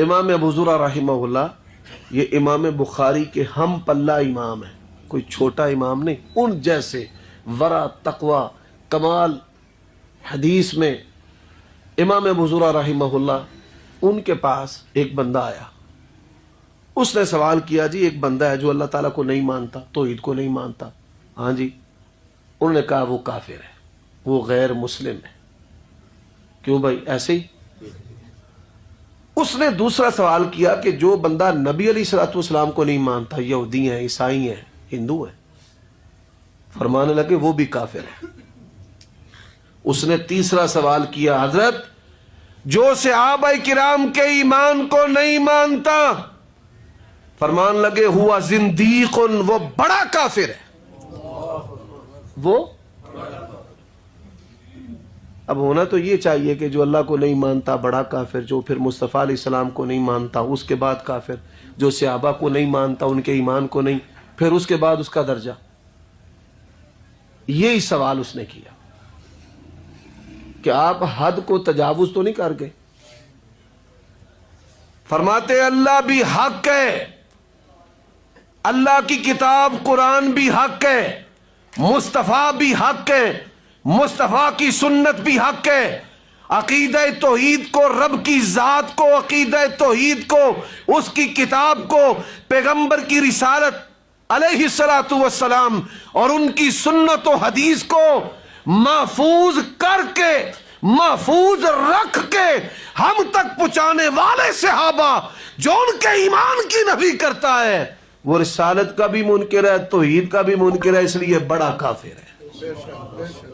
امام ابو زرع رحمہ یہ امام بخاری کے ہم پلہ امام ہیں، کوئی چھوٹا امام نہیں، ان جیسے ورع، تقوی، کمال حدیث میں امام ابو زرع رحمہ اللہ، ان کے پاس ایک بندہ آیا، اس نے سوال کیا جی ایک بندہ ہے جو اللہ تعالیٰ کو نہیں مانتا، توحید کو نہیں مانتا، ہاں جی، انہوں نے کہا وہ کافر ہے، وہ غیر مسلم ہے۔ کیوں بھائی ایسے ہی؟ اس نے دوسرا سوال کیا کہ جو بندہ نبی علیہ الصلوۃ والسلام کو نہیں مانتا، یہودی ہیں، عیسائی ہیں، ہندو ہیں، فرمانے لگے وہ بھی کافر ہے۔ اس نے تیسرا سوال کیا، حضرت جو صحابہ کرام کے ایمان کو نہیں مانتا، فرمان لگے ہوا زندیق، وہ بڑا کافر ہے۔ وہ اب ہونا تو یہ چاہیے کہ جو اللہ کو نہیں مانتا بڑا کافر، جو پھر مصطفیٰ علیہ السلام کو نہیں مانتا اس کے بعد کافر، جو صحابہ کو نہیں مانتا ان کے ایمان کو نہیں، پھر اس کے بعد اس کا درجہ۔ یہی سوال اس نے کیا کہ آپ حد کو تجاوز تو نہیں کر گئے؟ فرماتے اللہ بھی حق ہے، اللہ کی کتاب قرآن بھی حق ہے، مصطفیٰ بھی حق ہے، مصطفیٰ کی سنت بھی حق ہے، عقیدہ توحید کو، رب کی ذات کو، عقیدہ توحید کو، اس کی کتاب کو، پیغمبر کی رسالت علیہ الصلوۃ والسلام اور ان کی سنت و حدیث کو محفوظ کر کے، محفوظ رکھ کے ہم تک پہنچانے والے صحابہ جو ان کے ایمان کی نفی کرتا ہے، وہ رسالت کا بھی منکر ہے، توحید کا بھی منکر ہے، اس لیے بڑا کافر ہے۔